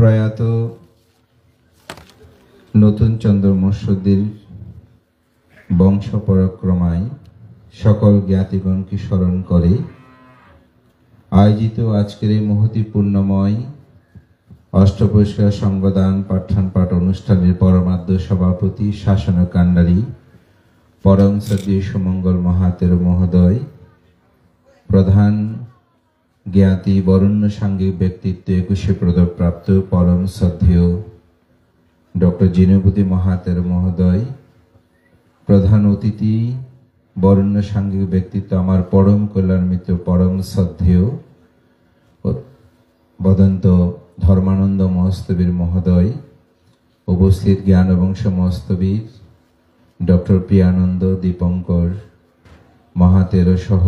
প্রয়াত নতুন চন্দ্র মসুদ্দির বংশ পরাক্রমায় সকল জ্ঞাতিগণকে স্মরণ করে আয়োজিত আজকের এই মহতি পূর্ণময় অষ্টপুরস্কার সংগদান পাঠান পাঠ অনুষ্ঠানের পরমাদ্য সভাপতি শাসন কান্ডারী পরম শ্রদ্ধেয় সুমঙ্গল মহাতের মহোদয়, প্রধান জ্ঞাতি বরেণ্য সাংঘিক ব্যক্তিত্ব 21 পদকপ্রাপ্ত পরম শ্রদ্ধেয় ডক্টর জিনপতি মহাতের মহোদয়, প্রধান অতিথি বরেণ্য সাংঘিক ব্যক্তিত্ব আমার পরম কল্যাণ মিত্র পরম শ্রদ্ধেয় বদন্ত ধর্মানন্দ মহস্তবীর মহোদয়, উপস্থিত জ্ঞান বংশ মহস্তবীর ডক্টর প্রিয়ানন্দ দীপঙ্কর মহাতের সহ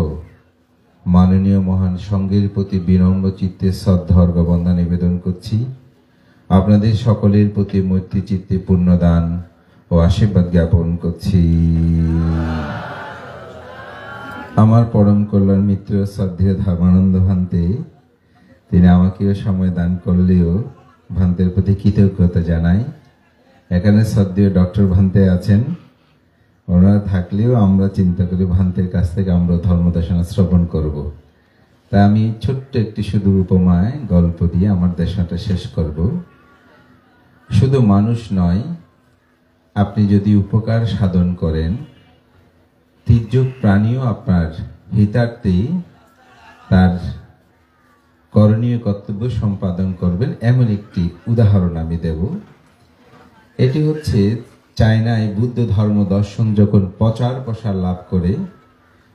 মাননীয় মহান সঙ্গের প্রতি বিনম্র চিত্তে শ্রদ্ধা অর্ঘ্যবন্দনা নিবেদন করছি। আপনাদের সকলের প্রতি মৈত্রী চিত্তে পূর্ণদান ও আশীর্বাদ জ্ঞাপন করছি। আমার পরম কল্যাণ মিত্র শ্রদ্ধেয় ধর্মানন্দ ভান্তে, তিনি আমাকেও সময় দান করলেও ভান্তের প্রতি কৃতজ্ঞতা জানাই। এখানে শ্রদ্ধেয় ডক্টর ভান্তে আছেন, ওনারা থাকলেও আমরা চিন্তা করি ভান্তের কাছ থেকে আমরা ধর্মদেশনা শ্রবণ করব। তাই আমি ছোট্ট একটি শুধু উপমায় গল্প দিয়ে আমার দেশনাটা শেষ করব। শুধু মানুষ নয়, আপনি যদি উপকার সাধন করেন, তির্যক প্রাণীও আপনার হিতার্থে তার করণীয় কর্তব্য সম্পাদন করবেন, এমন একটি উদাহরণ আমি দেব। এটি হচ্ছে চায়নায় বুদ্ধ ধর্ম দর্শন যখন প্রচার প্রসার লাভ করে,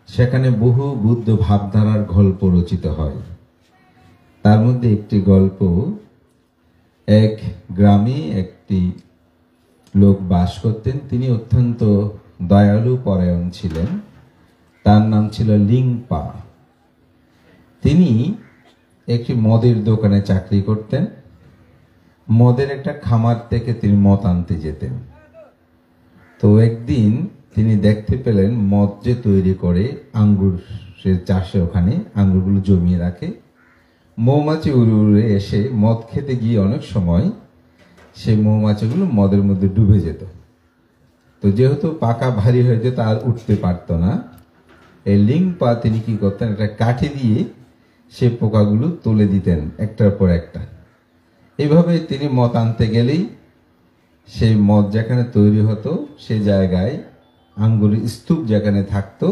সেখানে বহু বুদ্ধ ভাবধারার গল্প রচিত হয়। তার মধ্যে একটি গল্প, এক গ্রামে একটি লোক বাস করতেন। তিনি অত্যন্ত দয়ালু পরায়ণ ছিলেন। তার নাম ছিল লিংপা। তিনি একটি মদের দোকানে চাকরি করতেন। মদের একটা খামার থেকে তিনি মদ আনতে যেতেন। তো একদিন তিনি দেখতে পেলেন মদ যে তৈরি করে আঙ্গুরের চাষে, ওখানে আঙ্গুরগুলো জমিয়ে রাখে, মৌমাছি উড়ে উড়ে এসে মদ খেতে গিয়ে অনেক সময় সেই মৌমাছিগুলো মদের মধ্যে ডুবে যেত। তো যেহেতু পাকা ভারী হয়ে যেত, আর উঠতে পারতো না। এই লিংপা তিনি কি করতেন, একটা কাঠি দিয়ে সেই পোকাগুলো তুলে দিতেন একটার পর একটা। এইভাবে তিনি মদ আনতে গেলেই সেই মদ যেখানে তৈরি হতো সেই জায়গায় আঙ্গুরের স্তূপ যেখানে থাকতো,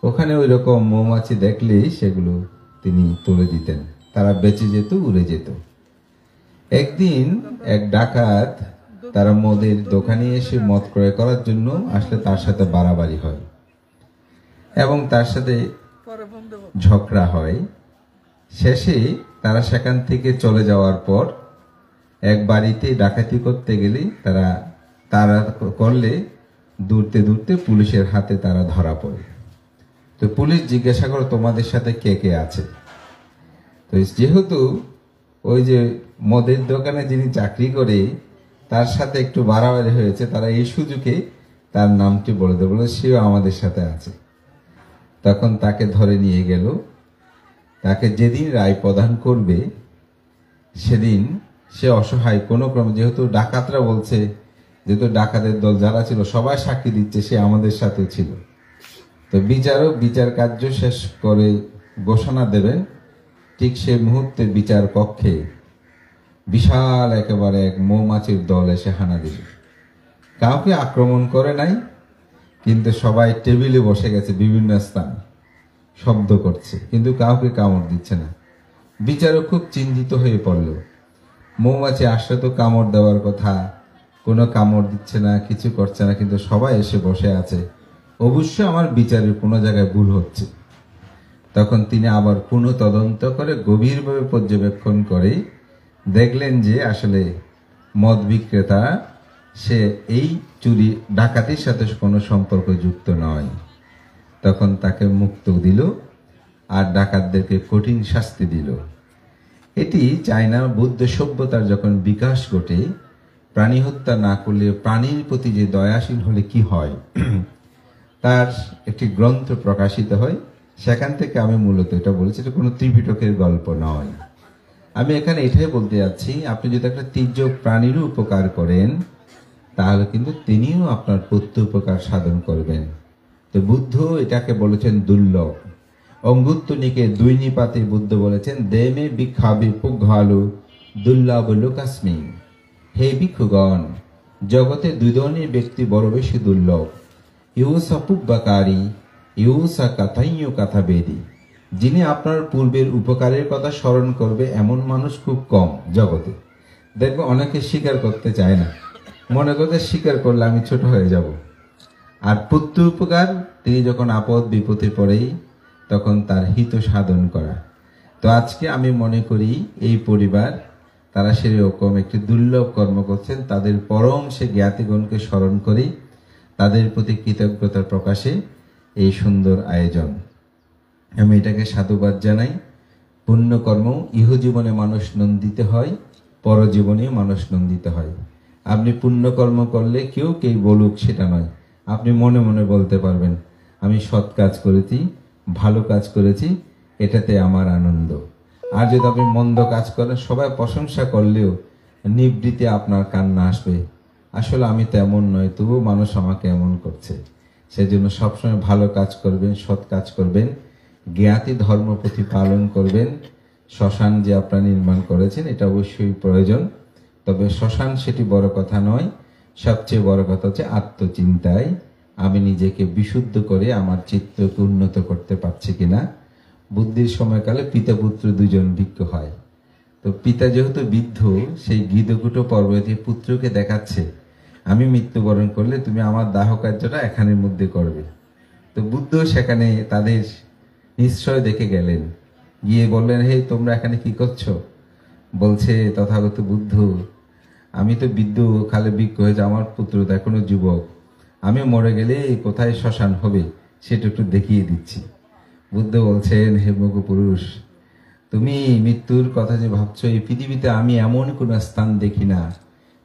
ওখানে ওই রকম মৌমাছি দেখলেই সেগুলো তিনি তুলে দিতেন। তারা বেঁচে যেত, উড়ে যেত। একদিন এক ডাকাত তারা মদের দোকানে এসে মদ ক্রয় করার জন্য আসলে তার সাথে বাড়াবাড়ি হয় এবং তার সাথে ঝগড়া হয়। শেষে তারা সেখান থেকে চলে যাওয়ার পর এক বাড়িতে ডাকাতি করতে গেলে তারা করলে দূরতে দূরতে পুলিশের হাতে তারা ধরা পড়ে। তো পুলিশ জিজ্ঞাসা করে, তোমাদের সাথে কে কে আছে? তো যেহেতু ওই যে মদের দোকানে যিনি চাকরি করে তার সাথে একটু বাড়াবাড়ি হয়েছে, তারা এই সুযোগে তার নামটি বলে দেয়, বলে সেও আমাদের সাথে আছে। তখন তাকে ধরে নিয়ে গেল। তাকে যেদিন রায় প্রদান করবে সেদিন সে অসহায় কোনো ক্রমে, যেহেতু ডাকাতরা বলছে, যেহেতু ডাকাতের দল যারা ছিল সবাই সাক্ষী দিচ্ছে সে আমাদের সাথে ছিল, তো বিচারক বিচার কার্য শেষ করে ঘোষণা দেবেন। ঠিক সেই মুহূর্তে বিচার কক্ষে বিশাল একেবারে এক মৌমাছির দল এসে হানা দিল। কাউকে আক্রমণ করে নাই, কিন্তু সবাই টেবিলে বসে গেছে, বিভিন্ন স্থানে শব্দ করছে, কিন্তু কাউকে কামড় দিচ্ছে না। বিচারক খুব চিন্তিত হয়ে পড়ল। মৌমাছি আসলে তো কামড় দেওয়ার কথা, কোনো কামড় দিচ্ছে না, কিছু করছে না, কিন্তু সবাই এসে বসে আছে, অবশ্যই আমার বিচারের কোনো জায়গায় ভুল হচ্ছে। তখন তিনি আবার পুনঃ তদন্ত করে গভীরভাবে পর্যবেক্ষণ করে দেখলেন যে আসলে মদ বিক্রেতা সে এই চুরি ডাকাতির সাথে কোনো সম্পর্ক যুক্ত নয়। তখন তাকে মুক্ত দিল আর ডাকাতদেরকে কঠিন শাস্তি দিল। এটি চায়না বুদ্ধ সভ্যতার যখন বিকাশ ঘটে, প্রাণী হত্যা না করলে প্রাণীর প্রতি যে দয়াশীল হলে কি হয় তার একটি গ্রন্থ প্রকাশিত হয়। সেখান থেকে আমি মূলত এটা বলেছি, এটা কোনো ত্রিপিটকের গল্প নয়। আমি এখানে এটাই বলতে যাচ্ছি, আপনি যদি একটা তির্যক প্রাণীরও উপকার করেন তাহলে কিন্তু তিনিও আপনার প্রত্যুপকার সাধন করবেন। তো বুদ্ধ এটাকে বলেছেন দুর্লভ। অঙ্গুত্তনিকে দুই নিপাতে বুদ্ধ বলেছেন, দেমে ভিক্ষাবি পুঘ্ঘালু দুর্লভ লোকাস্মি। হে ভিক্ষুগণ, জগতে দুই ধরনের ব্যক্তি বড় বেশি দুর্লভ। ইউসা পুব্বাকারী, ইউসা কথাইয় কথা বেদি। যিনি আপনার পূর্বের উপকারের কথা স্মরণ করবে এমন মানুষ খুব কম জগতে। দেখবো অনেকে স্বীকার করতে চায় না, মনে করতে স্বীকার করলে আমি ছোট হয়ে যাব। আর প্রত্যুপকার, তিনি যখন আপদ বিপদে পড়ে তখন তার হিত সাধন করা। তো আজকে আমি মনে করি এই পরিবার তারা সেরকম একটি দুর্লভ কর্ম করছেন। তাদের পরম সে জ্ঞাতিগণকে স্মরণ করি, তাদের প্রতি কৃতজ্ঞতার প্রকাশে এই সুন্দর আয়োজন। আমি এটাকে সাধুবাদ জানাই। পুণ্যকর্ম ইহজীবনে মানুষ নন্দিত হয়, পরজীবনেও মানুষ নন্দিত হয়। আপনি পুণ্যকর্ম করলে কেউ বলুক সেটা নয়, আপনি মনে মনে বলতে পারবেন আমি সৎ কাজ করেছি, ভালো কাজ করেছি, এটাতে আমার আনন্দ। আর যদি আপনি মন্দ কাজ করেন, সবাই প্রশংসা করলেও নিবৃত্তি আপনার কান্না আসবে, আসলে আমি তো এমন নয়, তবুও মানুষ আমাকে এমন করছে। সেজন্য সবসময় ভালো কাজ করবেন, সৎ কাজ করবেন, জ্ঞাতি ধর্ম প্রতিপালন করবেন। শ্মশান যে আপনারা নির্মাণ করেছেন এটা অবশ্যই প্রয়োজন, তবে শ্মশান সেটি বড় কথা নয়। সবচেয়ে বড় কথা হচ্ছে আত্মচিন্তায় আমি নিজেকে বিশুদ্ধ করে আমার চিত্তকে উন্নত করতে পারছি কিনা। বুদ্ধির সময়কালে পিতা পুত্র দুজন ভিক্ষু হয়। তো পিতা যেহেতু বৃদ্ধ, সেই গিদকুটো পর্বতে পুত্রকে দেখাচ্ছে আমি মৃত্যুবরণ করলে তুমি আমার দাহ কার্যটা এখানের মধ্যে করবে। তো বুদ্ধ সেখানে তাদের নিশ্চয় দেখে গেলেন, গিয়ে বললেন, হে তোমরা এখানে কি করছো? বলছে তথাগত বুদ্ধ, আমি তো বৃদ্ধ খালে ভিক্ষু হয়েছে, আমার পুত্র তো এখনো যুবক, আমি মরে গেলে কোথায় শ্মশান হবে সেটা একটু দেখিয়ে দিচ্ছি। বুদ্ধ বলছেন, হে মুখ পুরুষ, তুমি মৃত্যুর কথা যে ভাবছো, এই পৃথিবীতে আমি এমন কোন স্থান দেখি না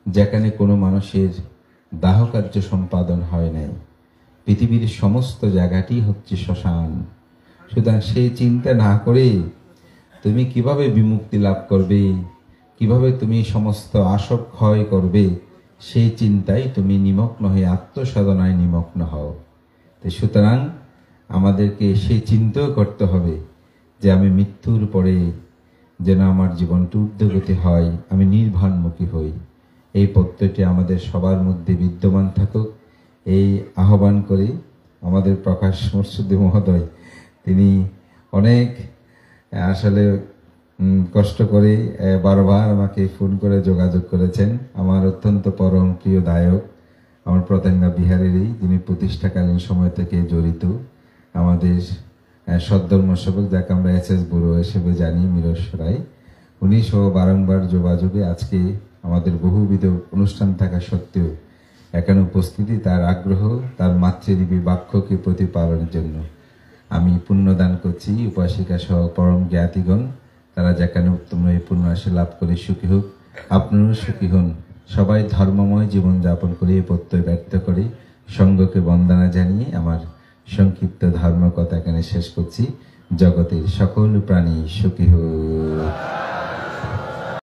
যেখানে কোনো মানুষের দাহ কার্য সম্পাদন হয় নাই। পৃথিবীর সমস্ত জায়গাটি হচ্ছে শ্মশান। সুতরাং সেই চিন্তা না করে তুমি কিভাবে বিমুক্তি লাভ করবে, কিভাবে তুমি সমস্ত আসক ক্ষয় করবে, সেই চিন্তায় তুমি নিমগ্ন হয়ে আত্মসাধনায় নিমগ্ন হও। তো সুতরাং আমাদেরকে সেই চিন্তাও করতে হবে যে আমি মৃত্যুর পরে যেন আমার জীবনটি ঊর্ধ্বগতি হয়, আমি নির্বাণমুখী হই। এই প্রত্যয়টি আমাদের সবার মধ্যে বিদ্যমান থাকুক, এই আহ্বান করি। আমাদের প্রকাশ মুর্শিদি মহোদয় তিনি অনেক আসলে কষ্ট করে বারবার আমাকে ফোন করে যোগাযোগ করেছেন। আমার অত্যন্ত পরম প্রিয় দায়ক, আমার প্রত্যঙ্গা বিহারেরই, যিনি প্রতিষ্ঠাকালীন সময় থেকে জড়িত, আমাদের সদ্ধর্ম সেবক, যাকে আমরা এস ব্যুরো হিসেবে জানি, মিরস রায়, উনি সহ বারংবার যোগাযোগে আজকে আমাদের বহুবিধ অনুষ্ঠান থাকা সত্ত্বেও এখানে উপস্থিতি, তার আগ্রহ, তার মাতৃদেবী বাক্যকে প্রতিপালনের জন্য আমি পুণ্যদান করছি। উপাসিকা সহ পরম জ্ঞাতিগণ তারা যেখানে উত্তম এই পুণ্য আসে লাভ করে সুখী হোক, আপনারাও সুখী হন। সবাই ধর্মময় জীবনযাপন করে এই প্রত্যয় ব্যক্ত করে সঙ্গকে বন্দনা জানিয়ে আমার সংক্ষিপ্ত ধর্ম কথা এখানে শেষ করছি। জগতের সকল প্রাণী সুখী হোক।